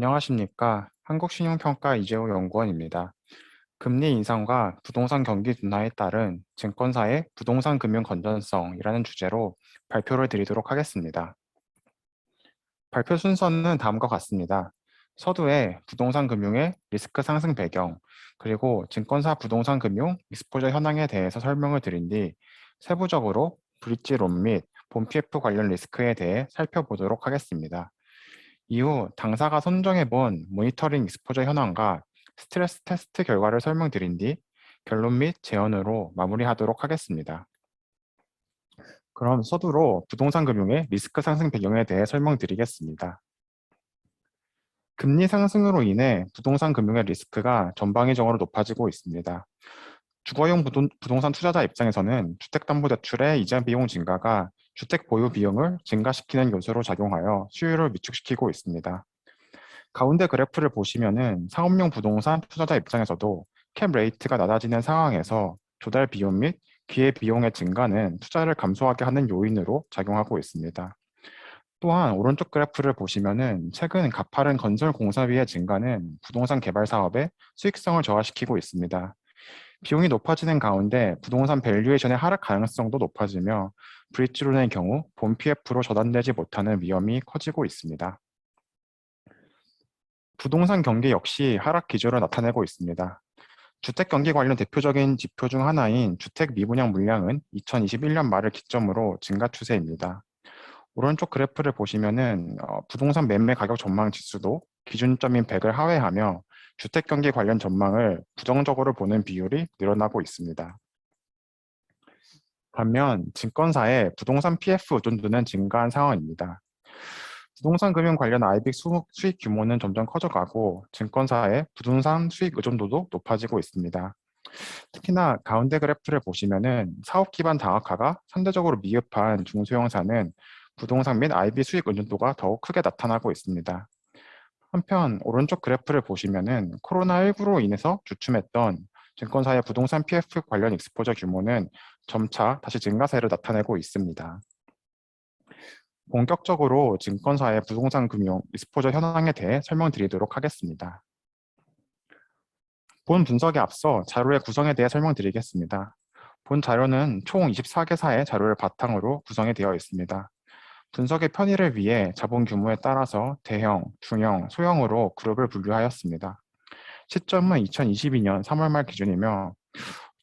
안녕하십니까. 한국신용평가 이재호 연구원입니다. 금리 인상과 부동산 경기 둔화에 따른 증권사의 부동산 금융 건전성이라는 주제로 발표를 드리도록 하겠습니다. 발표 순서는 다음과 같습니다. 서두에 부동산 금융의 리스크 상승 배경, 그리고 증권사 부동산 금융 익스포저 현황에 대해서 설명을 드린 뒤 세부적으로 브릿지론 및 본 PF 관련 리스크에 대해 살펴보도록 하겠습니다. 이후 당사가 선정해본 모니터링 익스포저 현황과 스트레스 테스트 결과를 설명드린 뒤 결론 및 제언으로 마무리하도록 하겠습니다. 그럼 서두로 부동산 금융의 리스크 상승 배경에 대해 설명드리겠습니다. 금리 상승으로 인해 부동산 금융의 리스크가 전방위적으로 높아지고 있습니다. 주거용 부동산 투자자 입장에서는 주택담보대출의 이자 비용 증가가 주택 보유 비용을 증가시키는 요소로 작용하여 수요를 위축시키고 있습니다. 가운데 그래프를 보시면은 상업용 부동산 투자자 입장에서도 캡 레이트가 낮아지는 상황에서 조달 비용 및 기회 비용의 증가는 투자를 감소하게 하는 요인으로 작용하고 있습니다. 또한 오른쪽 그래프를 보시면은 최근 가파른 건설 공사비의 증가는 부동산 개발 사업의 수익성을 저하시키고 있습니다. 비용이 높아지는 가운데 부동산 밸류에이션의 하락 가능성도 높아지며 브릿지론의 경우 본 PF로 저단되지 못하는 위험이 커지고 있습니다. 부동산 경기 역시 하락 기조를 나타내고 있습니다. 주택 경기 관련 대표적인 지표 중 하나인 주택 미분양 물량은 2021년 말을 기점으로 증가 추세입니다. 오른쪽 그래프를 보시면은 부동산 매매 가격 전망 지수도 기준점인 100을 하회하며 주택 경기 관련 전망을 부정적으로 보는 비율이 늘어나고 있습니다. 반면 증권사의 부동산 PF 의존도는 증가한 상황입니다. 부동산 금융 관련 IBIC 수익 규모는 점점 커져가고 증권사의 부동산 수익 의존도도 높아지고 있습니다. 특히나 가운데 그래프를 보시면은 사업 기반 다각화가 상대적으로 미흡한 중소형사는 부동산 및 IB 수익 의존도가 더욱 크게 나타나고 있습니다. 한편 오른쪽 그래프를 보시면은 코로나19로 인해서 주춤했던 증권사의 부동산 PF 관련 익스포저 규모는 점차 다시 증가세를 나타내고 있습니다. 본격적으로 증권사의 부동산 금융 익스포저 현황에 대해 설명드리도록 하겠습니다. 본 분석에 앞서 자료의 구성에 대해 설명드리겠습니다. 본 자료는 총 24개사의 자료를 바탕으로 구성이 되어 있습니다. 분석의 편의를 위해 자본 규모에 따라서 대형, 중형, 소형으로 그룹을 분류하였습니다. 시점은 2022년 3월 말 기준이며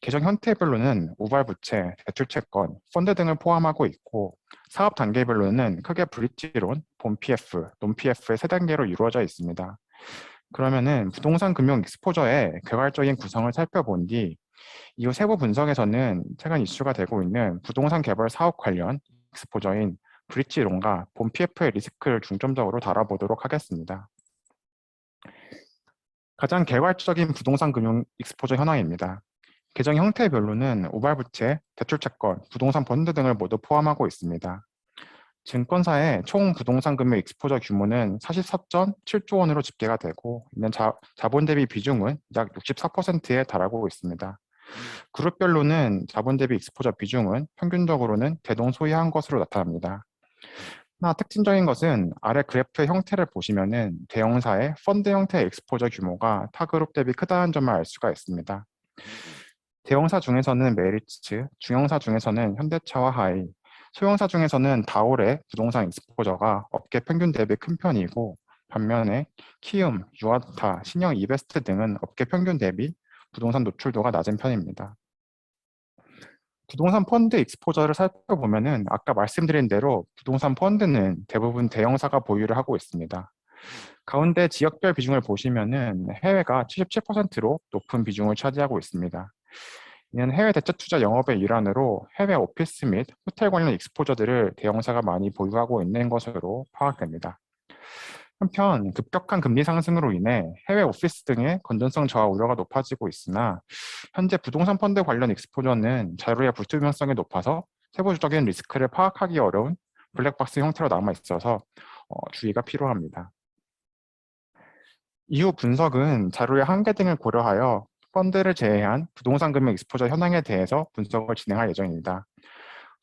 계정 형태별로는 우발부채, 대출채권, 펀드 등을 포함하고 있고 사업 단계별로는 크게 브릿지론, 본 PF, 논 PF의 세 단계로 이루어져 있습니다. 그러면은 부동산 금융 익스포저의 개괄적인 구성을 살펴본 뒤 이후 세부 분석에서는 최근 이슈가 되고 있는 부동산 개발 사업 관련 익스포저인 브릿지론과 본 PF의 리스크를 중점적으로 다뤄보도록 하겠습니다. 가장 개괄적인 부동산 금융 익스포저 현황입니다. 계정 형태별로는 우발부채, 대출채권, 부동산 펀드 등을 모두 포함하고 있습니다. 증권사의 총 부동산 금융 익스포저 규모는 44.7조 원으로 집계가 되고 있는 자본 대비 비중은 약 64%에 달하고 있습니다. 그룹별로는 자본 대비 익스포저 비중은 평균적으로는 대동소이한 것으로 나타납니다. 하나 특징적인 것은 아래 그래프의 형태를 보시면은 대형사의 펀드 형태의 익스포저 규모가 타 그룹 대비 크다는 점을 알 수가 있습니다. 대형사 중에서는 메리츠, 중형사 중에서는 현대차와 하이, 소형사 중에서는 다올의 부동산 익스포저가 업계 평균 대비 큰 편이고 반면에 키움, 유아타, 신영 이베스트 등은 업계 평균 대비 부동산 노출도가 낮은 편입니다. 부동산 펀드 익스포저를 살펴보면은 아까 말씀드린 대로 부동산 펀드는 대부분 대형사가 보유를 하고 있습니다. 가운데 지역별 비중을 보시면은 해외가 77%로 높은 비중을 차지하고 있습니다. 이는 해외 대체 투자 영업의 일환으로 해외 오피스 및 호텔 관련 익스포저들을 대형사가 많이 보유하고 있는 것으로 파악됩니다. 한편 급격한 금리 상승으로 인해 해외 오피스 등의 건전성 저하 우려가 높아지고 있으나 현재 부동산 펀드 관련 익스포저는 자료의 불투명성이 높아서 세부적인 리스크를 파악하기 어려운 블랙박스 형태로 남아 있어서 주의가 필요합니다. 이후 분석은 자료의 한계 등을 고려하여 펀드를 제외한 부동산 금융 익스포저 현황에 대해서 분석을 진행할 예정입니다.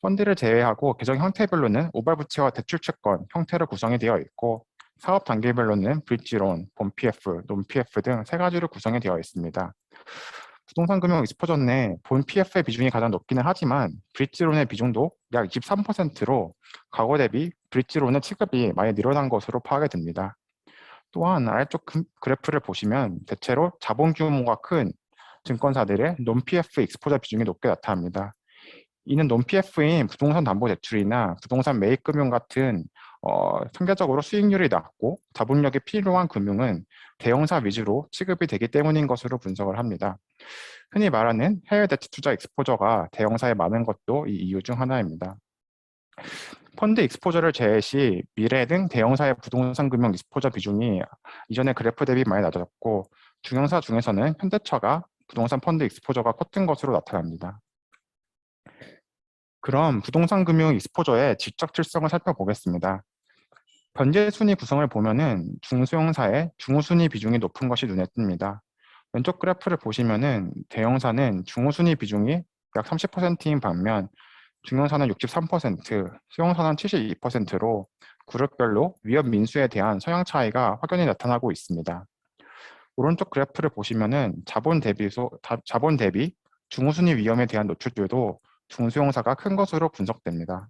펀드를 제외하고 계정 형태별로는 오발부채와 대출채권 형태로 구성이 되어 있고 사업 단계별로는 브릿지론, 본 PF, 논 PF 등 세 가지로 구성이 되어 있습니다. 부동산 금융 익스포저 내 본 PF의 비중이 가장 높기는 하지만 브릿지론의 비중도 약 23%로 과거 대비 브릿지론의 취급이 많이 늘어난 것으로 파악이 됩니다. 또한 아래쪽 그래프를 보시면 대체로 자본 규모가 큰 증권사들의 논 PF 익스포저 비중이 높게 나타납니다. 이는 논 PF인 부동산 담보 대출이나 부동산 매입 금융 같은 상대적으로 수익률이 낮고 자본력이 필요한 금융은 대형사 위주로 취급이 되기 때문인 것으로 분석을 합니다. 흔히 말하는 해외 대체 투자 익스포저가 대형사에 많은 것도 이 이유 중 하나입니다. 펀드 익스포저를 제외 시 미래 등 대형사의 부동산 금융 익스포저 비중이 이전의 그래프 대비 많이 낮아졌고 중형사 중에서는 현대차가 부동산 펀드 익스포저가 컸던 것으로 나타납니다. 그럼 부동산 금융 익스포저의 질적 특성을 살펴보겠습니다. 변제 순위 구성을 보면은 중소형사의 중후순위 비중이 높은 것이 눈에 띕니다. 왼쪽 그래프를 보시면은 대형사는 중후순위 비중이 약 30%인 반면 중형사는 63%, 소형사는 72%로 그룹별로 위험 민수에 대한 성향 차이가 확연히 나타나고 있습니다. 오른쪽 그래프를 보시면은 자본 대비 중후순위 위험에 대한 노출률도 중소형사가 큰 것으로 분석됩니다.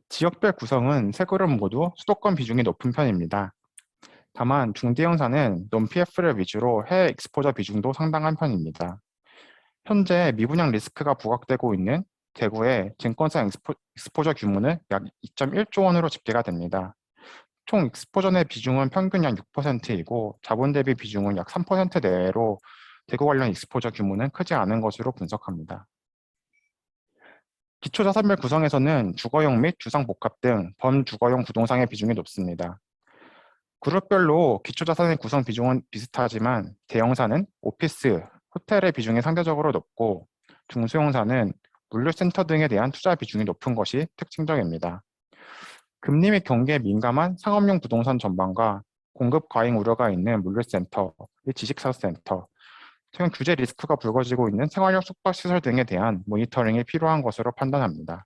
지역별 구성은 세 그룹 모두 수도권 비중이 높은 편입니다. 다만 중대형사는 논PF를 위주로 해외 익스포저 비중도 상당한 편입니다. 현재 미분양 리스크가 부각되고 있는 대구의 증권사 익스포저 규모는 약 2.1조 원으로 집계가 됩니다. 총 익스포저 내 비중은 평균 약 6%이고 자본 대비 비중은 약 3% 내외로 대구 관련 익스포저 규모는 크지 않은 것으로 분석합니다. 기초자산별 구성에서는 주거용 및 주상복합 등 범주거용 부동산의 비중이 높습니다. 그룹별로 기초자산의 구성 비중은 비슷하지만 대형사는 오피스, 호텔의 비중이 상대적으로 높고 중소형사는 물류센터 등에 대한 투자 비중이 높은 것이 특징적입니다. 금리 및 경기에 민감한 상업용 부동산 전반과 공급 과잉 우려가 있는 물류센터, 지식사센터, 최근 규제 리스크가 불거지고 있는 생활용 숙박시설 등에 대한 모니터링이 필요한 것으로 판단합니다.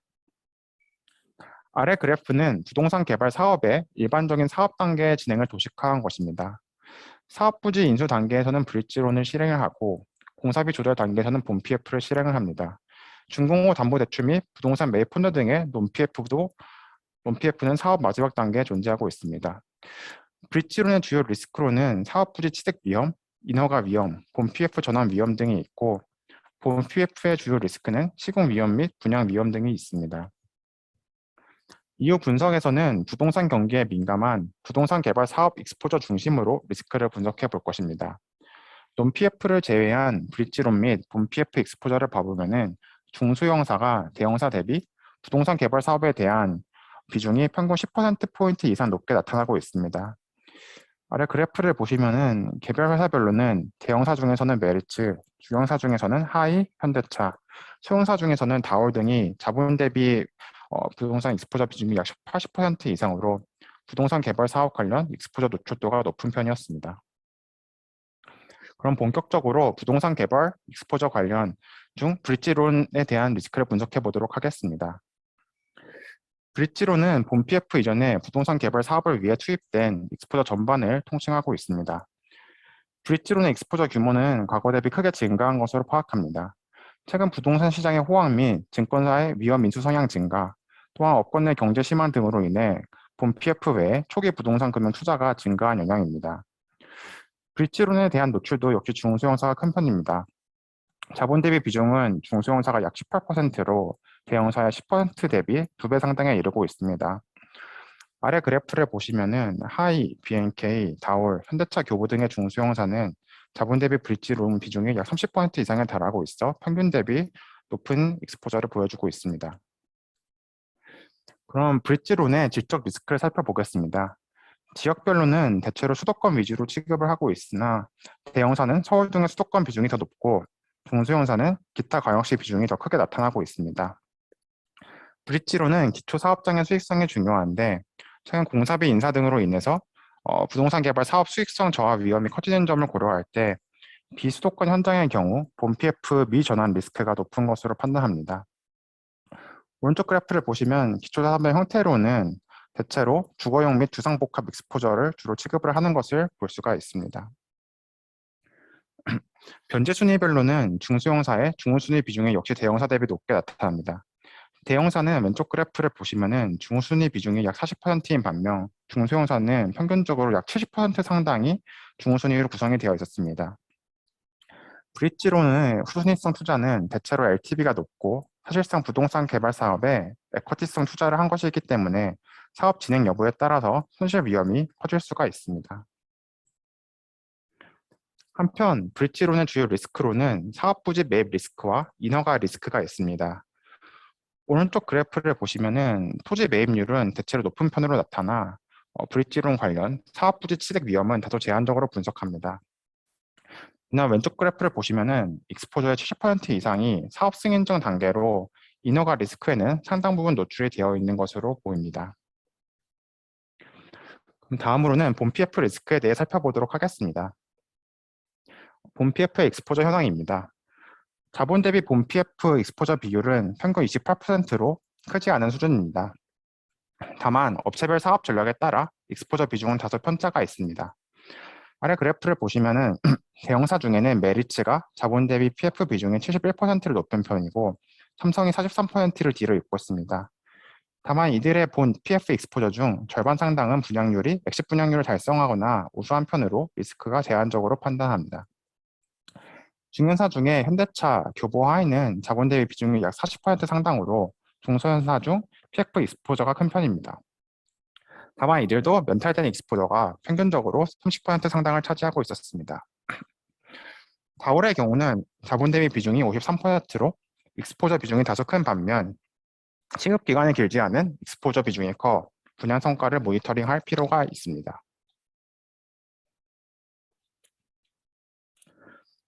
아래 그래프는 부동산 개발 사업의 일반적인 사업 단계의 진행을 도식화한 것입니다. 사업 부지 인수 단계에서는 브릿지론을 실행을 하고 공사비 조달 단계에서는 본 PF를 실행을 합니다. 준공후 담보대출 및 부동산 매입 펀드 등의 논PF는 사업 마지막 단계에 존재하고 있습니다. 브릿지론의 주요 리스크로는 사업 부지 취득 위험, 인허가 위험, 본 PF 전환 위험 등이 있고 본 PF의 주요 리스크는 시공 위험 및 분양 위험 등이 있습니다. 이후 분석에서는 부동산 경기에 민감한 부동산 개발 사업 익스포저 중심으로 리스크를 분석해 볼 것입니다. 논PF를 제외한 브릿지론 및 본 PF 익스포저를 봐보면은 중소형사가 대형사 대비 부동산 개발 사업에 대한 비중이 평균 10%포인트 이상 높게 나타나고 있습니다. 아래 그래프를 보시면은 개별 회사별로는 대형사 중에서는 메리츠, 중형사 중에서는 하이, 현대차, 소형사 중에서는 다올 등이 자본 대비 부동산 익스포저 비중이 약 80% 이상으로 부동산 개발 사업 관련 익스포저 노출도가 높은 편이었습니다. 그럼 본격적으로 부동산 개발 익스포저 관련 중 브릿지론에 대한 리스크를 분석해 보도록 하겠습니다. 브릿지론은 본 PF 이전에 부동산 개발 사업을 위해 투입된 익스포저 전반을 통칭하고 있습니다. 브릿지론의 익스포저 규모는 과거 대비 크게 증가한 것으로 파악합니다. 최근 부동산 시장의 호황 및 증권사의 위험 인수 성향 증가, 또한 업권 내 경제 심화 등으로 인해 본 PF 외에 초기 부동산 금융 투자가 증가한 영향입니다. 브릿지론에 대한 노출도 역시 중소형사가 큰 편입니다. 자본 대비 비중은 중소형사가 약 18%로 대형사의 10% 대비 2배 상당에 이르고 있습니다. 아래 그래프를 보시면은 하이, BNK, 다올, 현대차 교부 등의 중소형사는 자본 대비 브릿지론 비중이 약 30% 이상에 달하고 있어 평균 대비 높은 익스포저를 보여주고 있습니다. 그럼 브릿지론의 질적 리스크를 살펴보겠습니다. 지역별로는 대체로 수도권 위주로 취급을 하고 있으나 대형사는 서울 등의 수도권 비중이 더 높고 중소형사는 기타 광역시 비중이 더 크게 나타나고 있습니다. 브릿지론은 기초 사업장의 수익성이 중요한데 최근 공사비 인사 등으로 인해서 부동산 개발 사업 수익성 저하 위험이 커지는 점을 고려할 때 비수도권 현장의 경우 본 PF 미전환 리스크가 높은 것으로 판단합니다. 오른쪽 그래프를 보시면 기초자산별 형태로는 대체로 주거용 및 주상복합 익스포저를 주로 취급을 하는 것을 볼 수가 있습니다. 변제 순위별로는 중소형사의 중후순위 비중이 역시 대형사 대비 높게 나타납니다. 대형사는 왼쪽 그래프를 보시면은 중후순위 비중이 약 40%인 반면 중소형사는 평균적으로 약 70% 상당이 중후순위로 구성이 되어 있었습니다. 브릿지론의 후순위성 투자는 대체로 LTV가 높고 사실상 부동산 개발 사업에 에쿼티성 투자를 한 것이기 때문에 사업 진행 여부에 따라서 손실 위험이 커질 수가 있습니다. 한편 브릿지론의 주요 리스크로는 사업 부지 매입 리스크와 인허가 리스크가 있습니다. 오른쪽 그래프를 보시면은 토지 매입률은 대체로 높은 편으로 나타나 브릿지론 관련 사업 부지 취득 위험은 다소 제한적으로 분석합니다. 이날 왼쪽 그래프를 보시면은 익스포저의 70% 이상이 사업 승인증 단계로 인허가 리스크에는 상당 부분 노출이 되어 있는 것으로 보입니다. 그럼 다음으로는 본 PF 리스크에 대해 살펴보도록 하겠습니다. 본 PF의 익스포저 현황입니다. 자본 대비 본 PF 익스포저 비율은 평균 28%로 크지 않은 수준입니다. 다만 업체별 사업 전략에 따라 익스포저 비중은 다소 편차가 있습니다. 아래 그래프를 보시면은 대형사 중에는 메리츠가 자본 대비 PF 비중이 71%를 높은 편이고 삼성이 43%를 뒤로 잇고 있습니다. 다만 이들의 본 PF 익스포저 중 절반 상당은 분양률이 엑시 분양률을 달성하거나 우수한 편으로 리스크가 제한적으로 판단합니다. 중견사 중에 현대차, 교보하이는 자본 대비 비중이 약 40% 상당으로 중소형사 중 PF 익스포저가 큰 편입니다. 다만 이들도 면탈된 익스포저가 평균적으로 30% 상당을 차지하고 있었습니다. 다올의 경우는 자본 대비 비중이 53%로 익스포저 비중이 다소 큰 반면 취급 기간이 길지 않은 익스포저 비중이 커 분양 성과를 모니터링할 필요가 있습니다.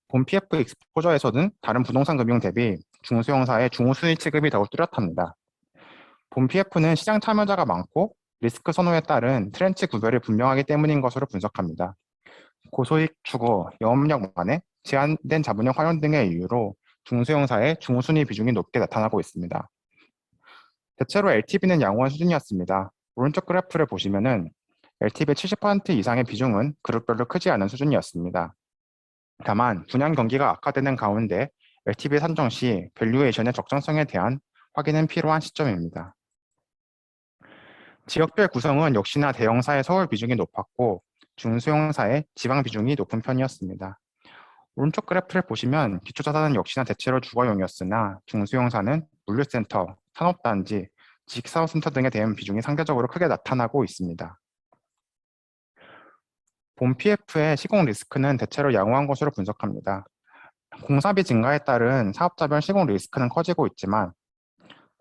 본 PF 익스포저에서는 다른 부동산 금융 대비 중소형사의 중후순위 취급이 더욱 뚜렷합니다. 본 PF는 시장 참여자가 많고 리스크 선호에 따른 트렌치 구별이 분명하기 때문인 것으로 분석합니다. 고소익 추구, 영업력 만에 제한된 자본력 활용 등의 이유로 중소형사의 중후순위 비중이 높게 나타나고 있습니다. 대체로 LTV는 양호한 수준이었습니다. 오른쪽 그래프를 보시면은 LTV 70% 이상의 비중은 그룹별로 크지 않은 수준이었습니다. 다만 분양 경기가 악화되는 가운데 LTV 산정 시 밸류에이션의 적정성에 대한 확인은 필요한 시점입니다. 지역별 구성은 역시나 대형사의 서울 비중이 높았고 중소형사의 지방 비중이 높은 편이었습니다. 오른쪽 그래프를 보시면 기초자산은 역시나 대체로 주거용이었으나 중소형사는 물류센터, 산업단지, 지식사업센터 등에 대한 비중이 상대적으로 크게 나타나고 있습니다. 본 PF의 시공 리스크는 대체로 양호한 것으로 분석합니다. 공사비 증가에 따른 사업자별 시공 리스크는 커지고 있지만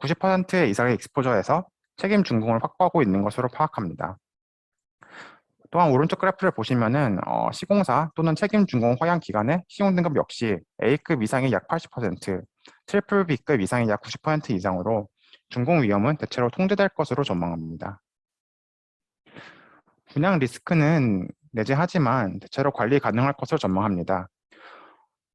90% 이상의 익스포저에서 책임 준공을 확보하고 있는 것으로 파악합니다. 또한 오른쪽 그래프를 보시면은 시공사 또는 책임 준공 허양 기간의 시공 등급 역시 A급 이상이 약 80%, 트리플 B급 이상이 약 90% 이상으로 준공 위험은 대체로 통제될 것으로 전망합니다. 분양 리스크는 내재하지만 대체로 관리 가능할 것으로 전망합니다.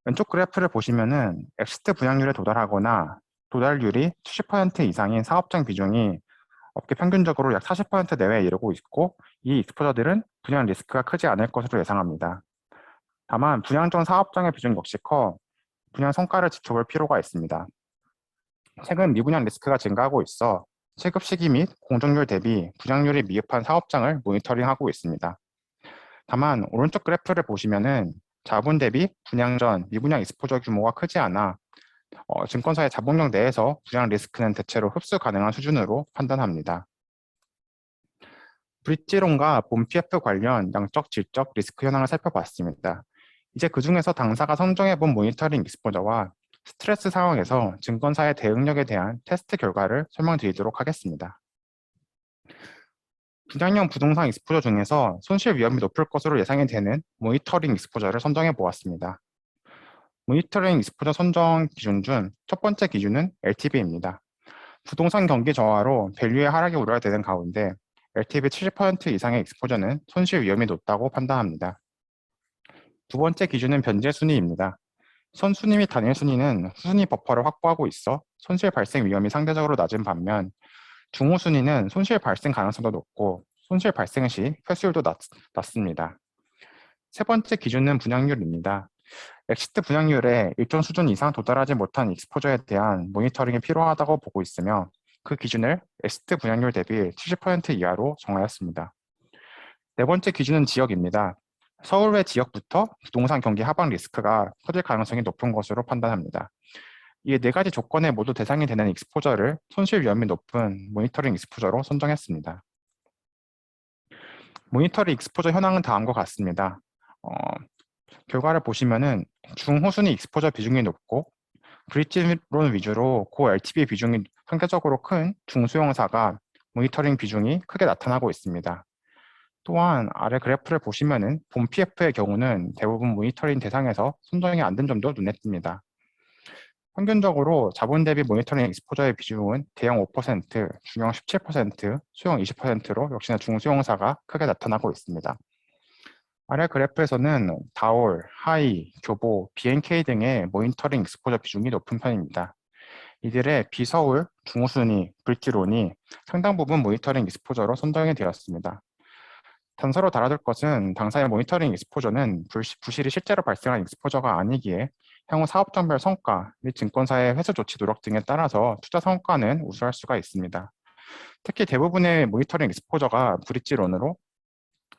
왼쪽 그래프를 보시면은 엑시트 분양률에 도달하거나 도달률이 70% 이상인 사업장 비중이 업계 평균적으로 약 40% 내외에 이르고 있고 이 익스포저들은 분양 리스크가 크지 않을 것으로 예상합니다. 다만 분양 전 사업장의 비중 역시 커 분양 성과를 지켜볼 필요가 있습니다. 최근 미분양 리스크가 증가하고 있어 체급 시기 및 공정률 대비 분양률이 미흡한 사업장을 모니터링하고 있습니다. 다만 오른쪽 그래프를 보시면은 자본 대비 분양 전 미분양 익스포저 규모가 크지 않아 증권사의 자본력 내에서 분양 리스크는 대체로 흡수 가능한 수준으로 판단합니다. 브릿지론과 본 PF 관련 양적, 질적 리스크 현황을 살펴봤습니다. 이제 그중에서 당사가 선정해본 모니터링 익스포저와 스트레스 상황에서 증권사의 대응력에 대한 테스트 결과를 설명드리도록 하겠습니다. 분양형 부동산 익스포저 중에서 손실 위험이 높을 것으로 예상이 되는 모니터링 익스포저를 선정해 보았습니다. 모니터링 익스포저 선정 기준 중 첫 번째 기준은 LTV입니다. 부동산 경기 저하로 밸류의 하락이 우려가 되는 가운데 LTV 70% 이상의 익스포저는 손실 위험이 높다고 판단합니다. 두 번째 기준은 변제 순위입니다. 선순위 및 단일 순위는 수순위 버퍼를 확보하고 있어 손실 발생 위험이 상대적으로 낮은 반면 중후순위는 손실 발생 가능성도 높고 손실 발생 시 회수율도 낮습니다. 세 번째 기준은 분양률입니다. 엑시트 분양률에 일정 수준 이상 도달하지 못한 익스포저에 대한 모니터링이 필요하다고 보고 있으며 그 기준을 엑시트 분양률 대비 70% 이하로 정하였습니다. 네 번째 기준은 지역입니다. 서울 외 지역부터 부동산 경기 하방 리스크가 커질 가능성이 높은 것으로 판단합니다. 이 네 가지 조건에 모두 대상이 되는 익스포저를 손실 위험이 높은 모니터링 익스포저로 선정했습니다. 모니터링 익스포저 현황은 다음과 같습니다. 결과를 보시면은 중호순위 익스포저 비중이 높고 브릿지론 위주로 고 LTV 비중이 상대적으로 큰 중수용사가 모니터링 비중이 크게 나타나고 있습니다. 또한 아래 그래프를 보시면은 본 PF의 경우는 대부분 모니터링 대상에서 선정이 안 된 점도 눈에 띕니다. 평균적으로 자본 대비 모니터링 익스포저의 비중은 대형 5%, 중형 17%, 수용 20%로 역시나 중수용사가 크게 나타나고 있습니다. 아래 그래프에서는 다올, 하이, 교보, BNK 등의 모니터링 익스포저 비중이 높은 편입니다. 이들의 비서울, 중후순위, 브릿지론이 상당 부분 모니터링 익스포저로 선정이 되었습니다. 단서로 달아둘 것은 당사의 모니터링 익스포저는 부실이 실제로 발생한 익스포저가 아니기에 향후 사업장별 성과 및 증권사의 회수 조치 노력 등에 따라서 투자 성과는 우수할 수가 있습니다. 특히 대부분의 모니터링 익스포저가 브릿지론으로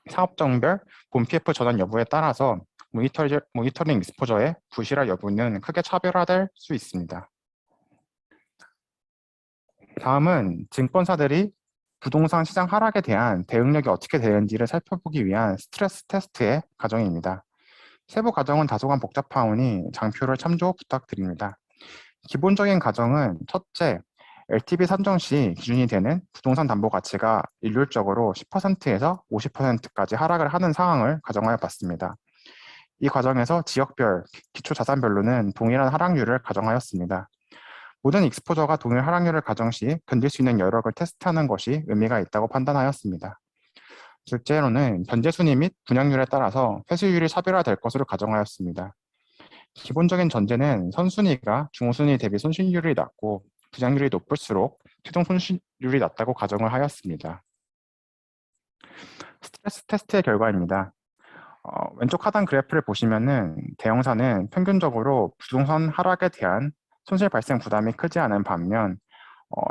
사업장별 본 PF 전환 여부에 따라서 모니터링 익스포저의 부실화 여부는 크게 차별화될 수 있습니다. 다음은 증권사들이 부동산 시장 하락에 대한 대응력이 어떻게 되는지를 살펴보기 위한 스트레스 테스트의 과정입니다. 세부 과정은 다소간 복잡하오니 장표를 참조 부탁드립니다. 기본적인 과정은 첫째, LTV 산정 시 기준이 되는 부동산 담보 가치가 일률적으로 10%에서 50%까지 하락을 하는 상황을 가정하여 봤습니다. 이 과정에서 지역별, 기초자산별로는 동일한 하락률을 가정하였습니다. 모든 익스포저가 동일 하락률을 가정 시 견딜 수 있는 여력을 테스트하는 것이 의미가 있다고 판단하였습니다. 둘째로는 변제 순위 및 분양률에 따라서 회수율이 차별화될 것으로 가정하였습니다. 기본적인 전제는 선순위가 중후순위 대비 손실률이 낮고 분양률이 높을수록 최종 손실률이 낮다고 가정을 하였습니다. 스트레스 테스트의 결과입니다. 왼쪽 하단 그래프를 보시면은 대형사는 평균적으로 부동산 하락에 대한 손실 발생 부담이 크지 않은 반면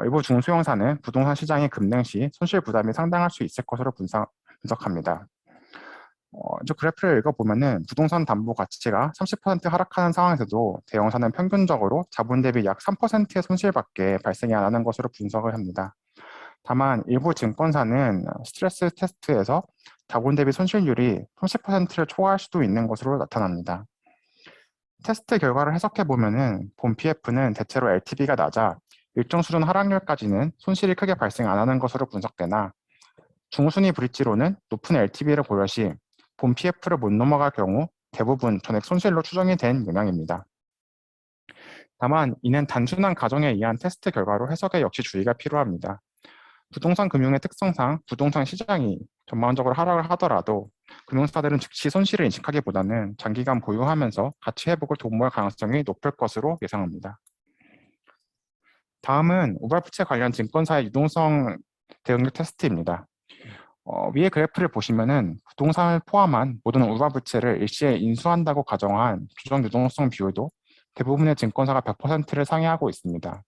일부 중소형사는 부동산 시장이 급등 시 손실 부담이 상당할 수 있을 것으로 분석합니다. 이 그래프를 읽어보면은 부동산 담보 가치가 30% 하락하는 상황에서도 대형사는 평균적으로 자본 대비 약 3%의 손실밖에 발생이 안 하는 것으로 분석을 합니다. 다만 일부 증권사는 스트레스 테스트에서 자본 대비 손실률이 30%를 초과할 수도 있는 것으로 나타납니다. 테스트 결과를 해석해 보면은 본 PF는 대체로 LTV가 낮아 일정 수준 하락률까지는 손실이 크게 발생 안 하는 것으로 분석되나 중순위 브릿지로는 높은 LTV를 고려 시 본 PF를 못 넘어갈 경우 대부분 전액 손실로 추정이 된 영향입니다. 다만 이는 단순한 가정에 의한 테스트 결과로 해석에 역시 주의가 필요합니다. 부동산 금융의 특성상 부동산 시장이 전반적으로 하락을 하더라도 금융사들은 즉시 손실을 인식하기보다는 장기간 보유하면서 가치 회복을 도모할 가능성이 높을 것으로 예상합니다. 다음은 우발부채 관련 증권사의 유동성 대응력 테스트입니다. 위의 그래프를 보시면은 부동산을 포함한 모든 우발부채를 일시에 인수한다고 가정한 규정 유동성 비율도 대부분의 증권사가 100%를 상회하고 있습니다.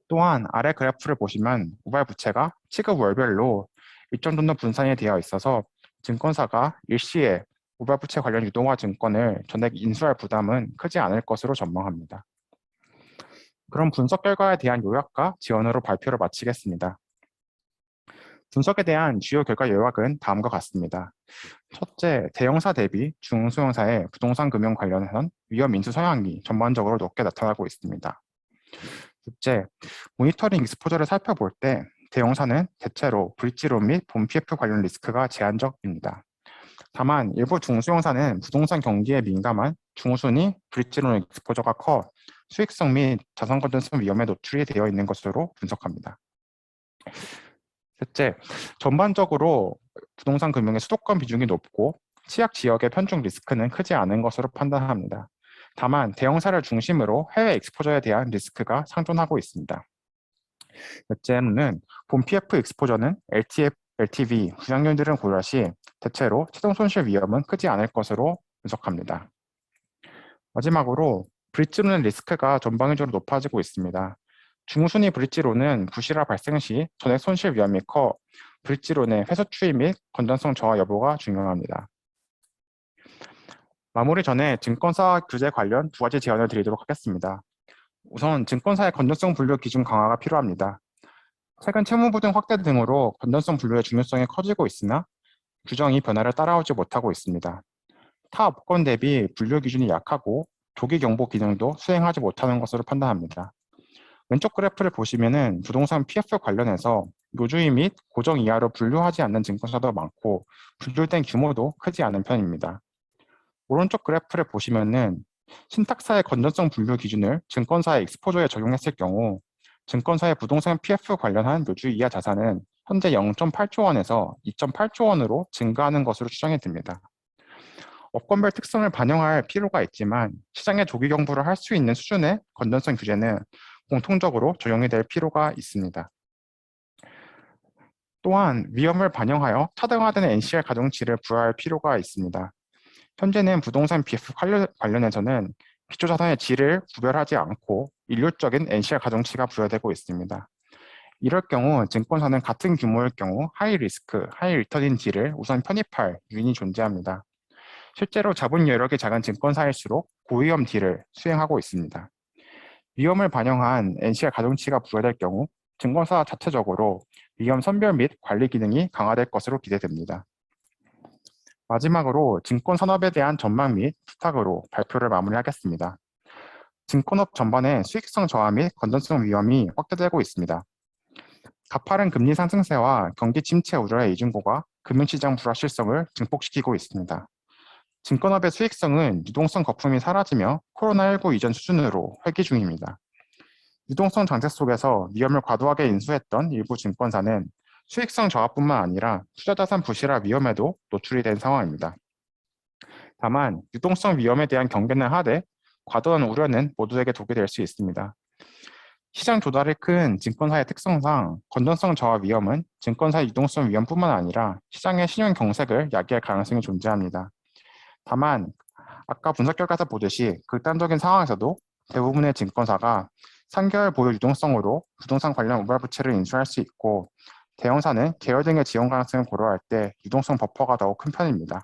또한 아래 그래프를 보시면 우발부채가 취급 월별로 일정 정도 분산이 되어 있어서 증권사가 일시에 우발부채 관련 유동화 증권을 전액 인수할 부담은 크지 않을 것으로 전망합니다. 그럼 분석 결과에 대한 요약과 지원으로 발표를 마치겠습니다. 분석에 대한 주요 결과 요약은 다음과 같습니다. 첫째, 대형사 대비 중소형사의 부동산 금융 관련해선 위험 인수 성향이 전반적으로 높게 나타나고 있습니다. 둘째, 모니터링 익스포저를 살펴볼 때 대형사는 대체로 브릿지론 및 본 PF 관련 리스크가 제한적입니다. 다만 일부 중소형사는 부동산 경기에 민감한 중순위 브릿지론 익스포저가 커 수익성 및 자산 건전성 위험에 노출이 되어 있는 것으로 분석합니다. 셋째, 전반적으로 부동산 금융의 수도권 비중이 높고 취약 지역의 편중 리스크는 크지 않은 것으로 판단합니다. 다만 대형사를 중심으로 해외 익스포저에 대한 리스크가 상존하고 있습니다. 넷째로는 본 PF 익스포저는 LTF, LTV, 부작용들은 고려 시 대체로 최종 손실 위험은 크지 않을 것으로 분석합니다. 마지막으로 브릿지론의 리스크가 전방위적으로 높아지고 있습니다. 중순위 브릿지론은 부실화 발생 시 전액 손실 위험이 커 브릿지론의 회수 추이 및 건전성 저하 여부가 중요합니다. 마무리 전에 증권사 규제 관련 두 가지 제안을 드리도록 하겠습니다. 우선 증권사의 건전성 분류 기준 강화가 필요합니다. 최근 채무부 등 확대 등으로 건전성 분류의 중요성이 커지고 있으나 규정이 변화를 따라오지 못하고 있습니다. 타 업권 대비 분류 기준이 약하고 조기 경보 기능도 수행하지 못하는 것으로 판단합니다. 왼쪽 그래프를 보시면은 부동산 PF 관련해서 요주의 및 고정 이하로 분류하지 않는 증권사도 많고 분류된 규모도 크지 않은 편입니다. 오른쪽 그래프를 보시면은 신탁사의 건전성 분류 기준을 증권사의 익스포저에 적용했을 경우 증권사의 부동산 PF 관련한 요주 이하 자산은 현재 0.8조 원에서 2.8조 원으로 증가하는 것으로 추정이 됩니다. 업권별 특성을 반영할 필요가 있지만 시장의 조기 경부를 할 수 있는 수준의 건전성 규제는 공통적으로 적용이 될 필요가 있습니다. 또한 위험을 반영하여 차등화된 NCR 가중치를 부여할 필요가 있습니다. 현재는 부동산 BF 관련해서는 기초자산의 질을 구별하지 않고 일률적인 NCR 가중치가 부여되고 있습니다. 이럴 경우 증권사는 같은 규모일 경우 하이 리스크, 하이 리턴인 딜을 우선 편입할 유인이 존재합니다. 실제로 자본 여력이 작은 증권사일수록 고위험 딜을 수행하고 있습니다. 위험을 반영한 NCR 가중치가 부여될 경우 증권사 자체적으로 위험 선별 및 관리 기능이 강화될 것으로 기대됩니다. 마지막으로 증권 산업에 대한 전망 및 부탁으로 발표를 마무리하겠습니다. 증권업 전반의 수익성 저하 및 건전성 위험이 확대되고 있습니다. 가파른 금리 상승세와 경기 침체 우려의 이중고가 금융시장 불확실성을 증폭시키고 있습니다. 증권업의 수익성은 유동성 거품이 사라지며 코로나19 이전 수준으로 회귀 중입니다. 유동성 장세 속에서 위험을 과도하게 인수했던 일부 증권사는 수익성 저하뿐만 아니라 투자자산 부실화 위험에도 노출이 된 상황입니다. 다만 유동성 위험에 대한 경계는 하되 과도한 우려는 모두에게 독이 될 수 있습니다. 시장 조달이 큰 증권사의 특성상 건전성 저하 위험은 증권사의 유동성 위험뿐만 아니라 시장의 신용 경색을 야기할 가능성이 존재합니다. 다만 아까 분석 결과에서 보듯이 극단적인 상황에서도 대부분의 증권사가 3개월 보유 유동성으로 부동산 관련 우발 부채를 인수할 수 있고 대형사는 계열 등의 지원 가능성을 고려할 때 유동성 버퍼가 더욱 큰 편입니다.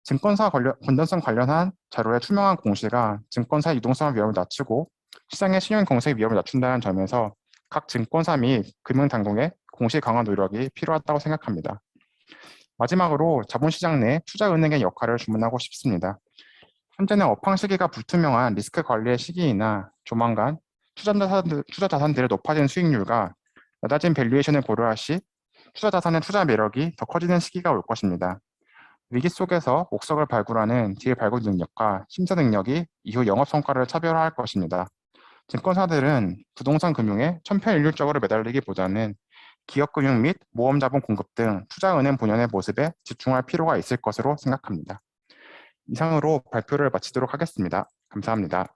증권사 건전성 관련한 자료의 투명한 공시가 증권사의 유동성 위험을 낮추고 시장의 신용 경색 위험을 낮춘다는 점에서 각 증권사 및 금융당국의 공시 강화 노력이 필요하다고 생각합니다. 마지막으로 자본시장 내 투자은행의 역할을 주문하고 싶습니다. 현재는 업황 시기가 불투명한 리스크 관리의 시기이나 조만간 투자 자산들의 높아진 수익률과 낮아진 밸류에이션을 고려할 시 투자 자산의 투자 매력이 더 커지는 시기가 올 것입니다. 위기 속에서 옥석을 발굴하는 딜 발굴 능력과 심사 능력이 이후 영업 성과를 차별화할 것입니다. 증권사들은 부동산 금융에 천편일률적으로 매달리기보다는 기업금융 및 모험자본 공급 등 투자은행 본연의 모습에 집중할 필요가 있을 것으로 생각합니다. 이상으로 발표를 마치도록 하겠습니다. 감사합니다.